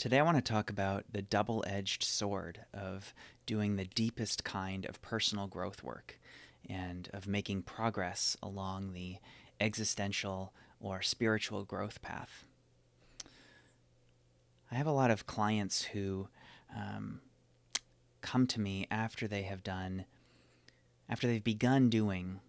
Today, I want to talk about the double edged sword of doing the deepest kind of personal growth work and of making progress along the existential or spiritual growth path. I have a lot of clients who um, come to me after they've begun doing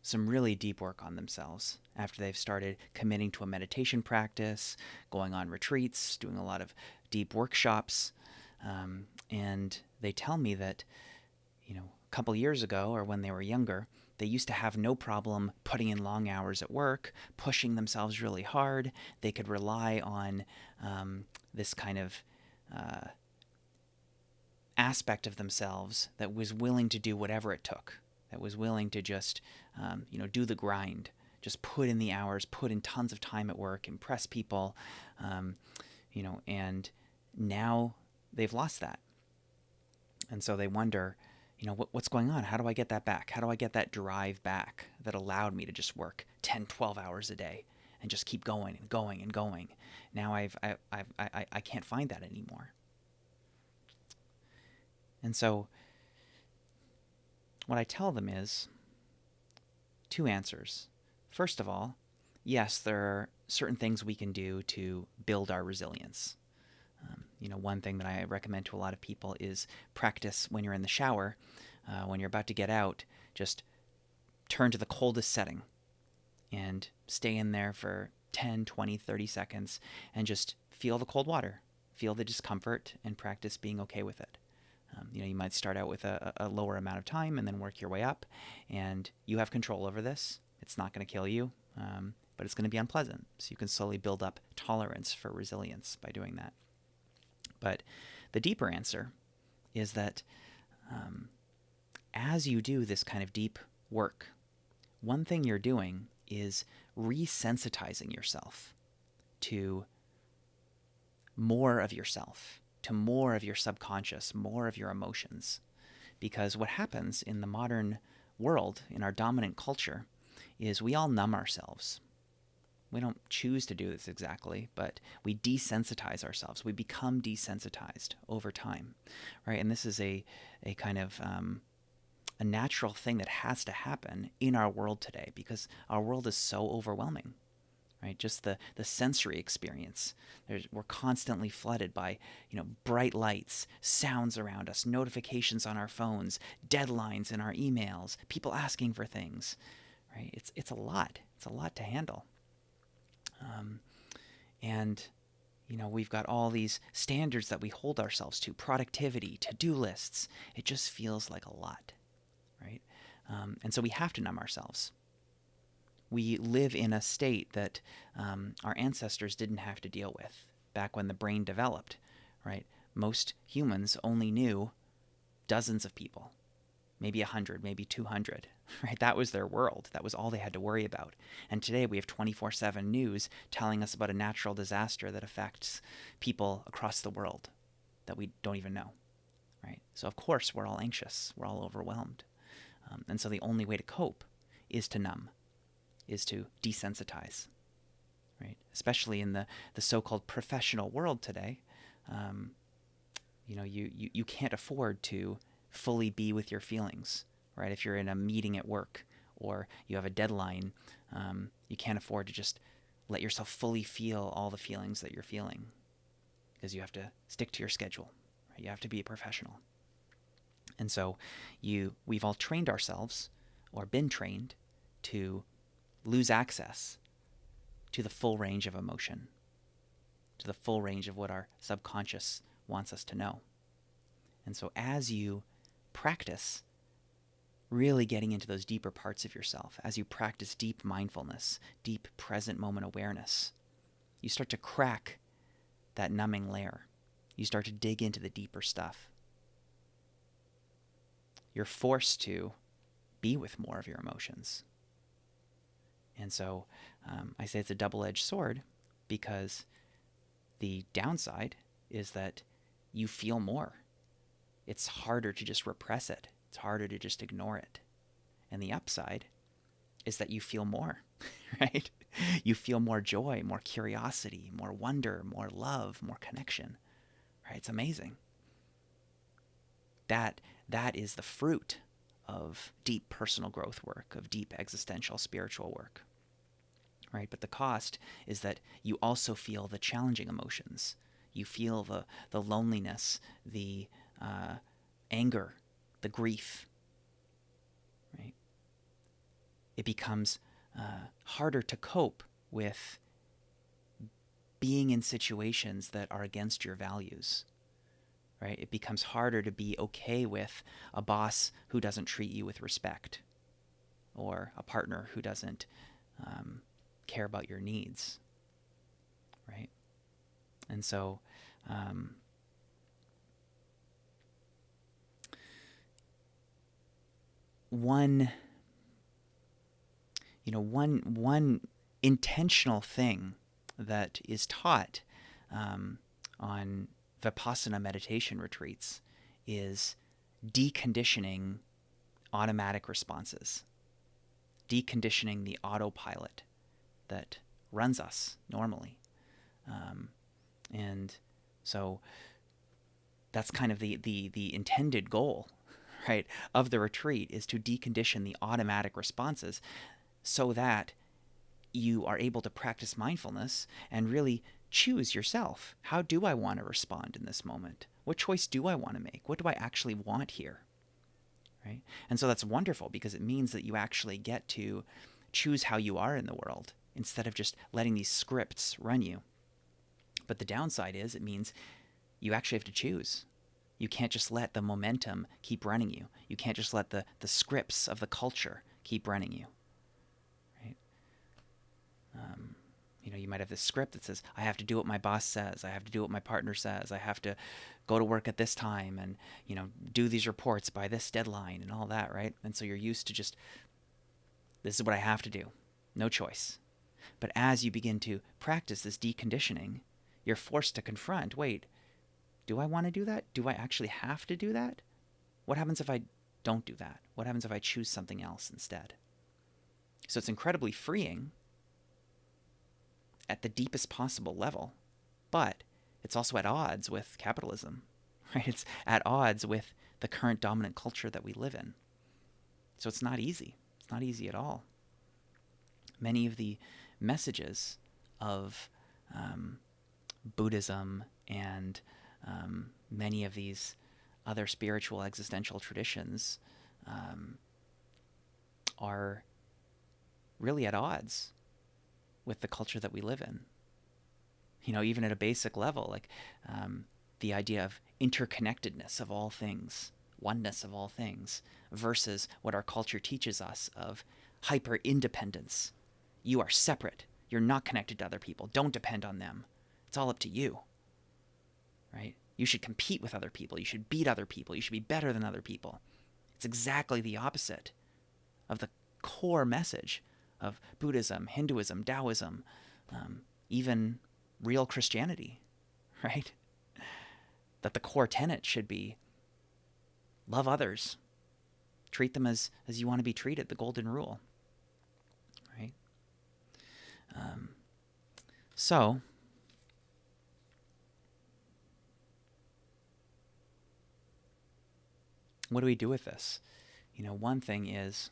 some really deep work on themselves, after they've started committing to a meditation practice, going on retreats, doing a lot of deep workshops. And they tell me that, a couple years ago or when they were younger, they used to have no problem putting in long hours at work, pushing themselves really hard. They could rely on this kind of uh, aspect of themselves that was willing to do whatever it took, that was willing to just, do the grind, just put in the hours, put in tons of time at work, impress people, um, and now they've lost that. And so they wonder, what's going on? How do I get that back? How do I get that drive back that allowed me to just work 10, 12 hours a day and just keep going and going and going? Now I can't find that anymore. And so what I tell them is two answers. First of all, yes, there are certain things we can do to build our resilience. One thing that I recommend to a lot of people is practice when you're in the shower, when you're about to get out, just turn to the coldest setting and stay in there for 10, 20, 30 seconds and just feel the cold water, feel the discomfort, and practice being okay with it. You might start out with a lower amount of time and then work your way up, and you have control over this. It's not going to kill you, but it's going to be unpleasant. So you can slowly build up tolerance for resilience by doing that. But the deeper answer is that as you do this kind of deep work, one thing you're doing is re-sensitizing yourself to more of yourself, to more of your subconscious, more of your emotions. Because what happens in the modern world, in our dominant culture, is we all numb ourselves. We don't choose to do this exactly, but we desensitize ourselves. We become desensitized over time, right? And this is a kind of a natural thing that has to happen in our world today because our world is so overwhelming, right? Just the sensory experience. We're constantly flooded by, bright lights, sounds around us, notifications on our phones, deadlines in our emails, people asking for things, right? It's a lot. It's a lot to handle. And we've got all these standards that we hold ourselves to, productivity, to-do lists. It just feels like a lot, right? And so we have to numb ourselves. We live in a state that our ancestors didn't have to deal with back when the brain developed, right? Most humans only knew dozens of people, maybe 100, maybe 200, right? That was their world. That was all they had to worry about. And today we have 24/7 news telling us about a natural disaster that affects people across the world that we don't even know, right? So of course we're all anxious. We're all overwhelmed. And so the only way to cope is to numb, is to desensitize, right? Especially in the so-called professional world today, you can't afford to fully be with your feelings, right? If you're in a meeting at work or you have a deadline, you can't afford to just let yourself fully feel all the feelings that you're feeling because you have to stick to your schedule, right? You have to be a professional. And so we've all trained ourselves or been trained to lose access to the full range of emotion, to the full range of what our subconscious wants us to know. And so as you practice really getting into those deeper parts of yourself, as you practice deep mindfulness, deep present moment awareness, you start to crack that numbing layer. You start to dig into the deeper stuff. You're forced to be with more of your emotions. And so I say it's a double-edged sword because the downside is that you feel more. It's harder to just repress it. It's harder to just ignore it. And the upside is that you feel more, right? You feel more joy, more curiosity, more wonder, more love, more connection. Right? It's amazing. That is the fruit of deep personal growth work, of deep existential spiritual work. Right? But the cost is that you also feel the challenging emotions. You feel the loneliness, the anger, the grief. Right? It becomes harder to cope with being in situations that are against your values. Right? It becomes harder to be okay with a boss who doesn't treat you with respect, or a partner who doesn't care about your needs. Right? And so one intentional thing that is taught on Vipassana meditation retreats is deconditioning automatic responses, deconditioning the autopilot that runs us normally. And so that's kind of the intended goal, right, of the retreat, is to decondition the automatic responses so that you are able to practice mindfulness and really choose yourself. How do I want to respond in this moment? What choice do I want to make? What do I actually want here? Right? And so that's wonderful, because it means that you actually get to choose how you are in the world instead of just letting these scripts run you. But the downside is it means you actually have to choose. You can't just let the momentum keep running you. You can't just let the scripts of the culture keep running you. Right? You might have this script that says, I have to do what my boss says. I have to do what my partner says. I have to go to work at this time and, do these reports by this deadline and all that, right? And so you're used to just, this is what I have to do. No choice. But as you begin to practice this deconditioning, you're forced to confront, wait, do I want to do that? Do I actually have to do that? What happens if I don't do that? What happens if I choose something else instead? So it's incredibly freeing at the deepest possible level, but it's also at odds with capitalism, right? It's at odds with the current dominant culture that we live in. So it's not easy. It's not easy at all. Many of the messages of Buddhism and many of these other spiritual existential traditions are really at odds with the culture that we live in. Even at a basic level, like the idea of interconnectedness of all things, oneness of all things, versus what our culture teaches us of hyper-independence. You are separate. You're not connected to other people. Don't depend on them. It's all up to you. Right? You should compete with other people. You should beat other people. You should be better than other people. It's exactly the opposite of the core message of Buddhism, Hinduism, Taoism, even real Christianity, right? That the core tenet should be love others. Treat them as you want to be treated, the golden rule, right? So what do we do with this? One thing is,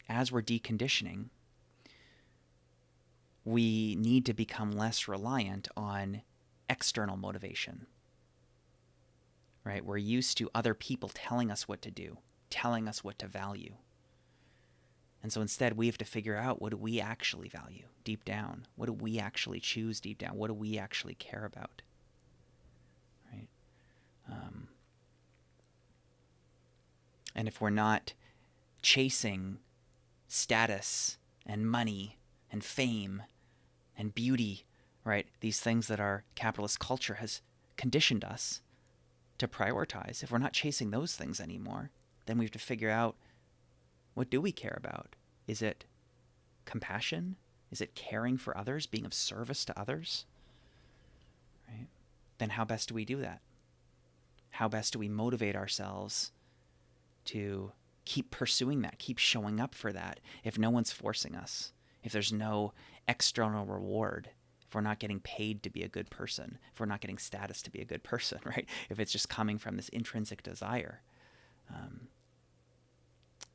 as we're deconditioning, we need to become less reliant on external motivation. Right? We're used to other people telling us what to do, telling us what to value. And so instead, we have to figure out, what do we actually value deep down? What do we actually choose deep down? What do we actually care about? Right? And if we're not chasing status and money and fame and beauty, right, these things that our capitalist culture has conditioned us to prioritize, if we're not chasing those things anymore, then we have to figure out, what do we care about? Is it compassion? Is it caring for others, being of service to others? Right? Then how best do we do that? How best do we motivate ourselves to keep pursuing that, keep showing up for that, if no one's forcing us, if there's no external reward, if we're not getting paid to be a good person, if we're not getting status to be a good person, right? If it's just coming from this intrinsic desire.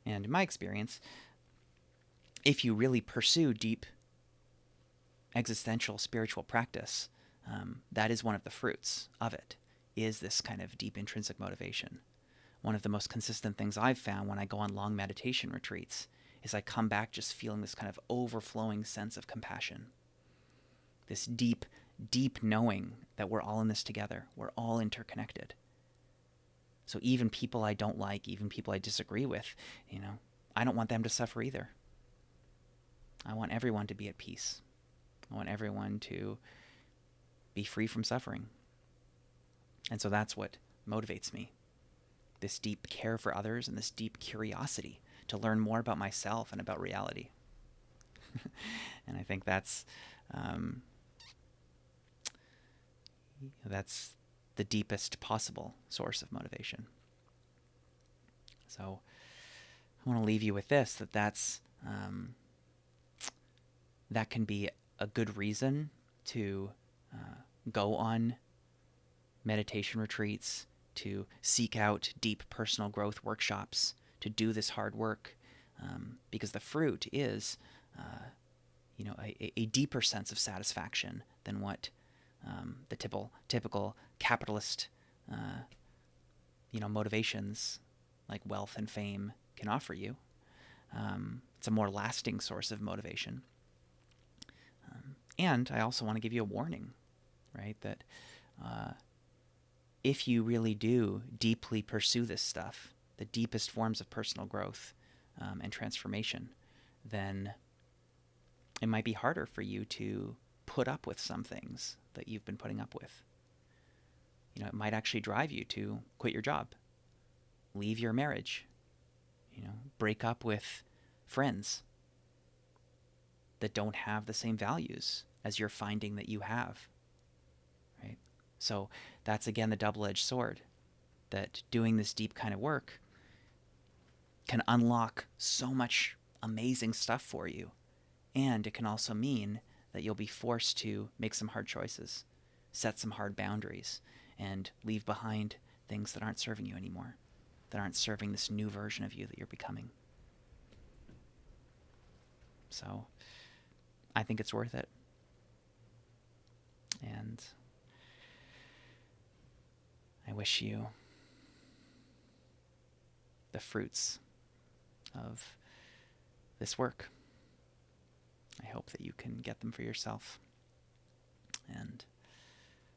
And in my experience, if you really pursue deep existential spiritual practice, that is one of the fruits of it, is this kind of deep intrinsic motivation. One of the most consistent things I've found when I go on long meditation retreats is I come back just feeling this kind of overflowing sense of compassion. This deep, deep knowing that we're all in this together. We're all interconnected. So even people I don't like, even people I disagree with, I don't want them to suffer either. I want everyone to be at peace. I want everyone to be free from suffering. And so that's what motivates me. This deep care for others and this deep curiosity to learn more about myself and about reality. And I think that's the deepest possible source of motivation. So I want to leave you with this, that can be a good reason to go on meditation retreats, to seek out deep personal growth workshops, to do this hard work, because the fruit is, a deeper sense of satisfaction than what the typical capitalist, motivations like wealth and fame can offer you. It's a more lasting source of motivation. And I also want to give you a warning, right? That if you really do deeply pursue this stuff, the deepest forms of personal growth and transformation, then it might be harder for you to put up with some things that you've been putting up with. It might actually drive you to quit your job, leave your marriage, break up with friends that don't have the same values as you're finding that you have, right? So that's, again, the double-edged sword, that doing this deep kind of work can unlock so much amazing stuff for you. And it can also mean that you'll be forced to make some hard choices, set some hard boundaries, and leave behind things that aren't serving you anymore, that aren't serving this new version of you that you're becoming. So I think it's worth it. And I wish you the fruits of this work. I hope that you can get them for yourself. And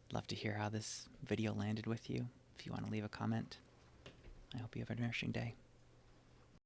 I'd love to hear how this video landed with you. If you want to leave a comment, I hope you have a nourishing day.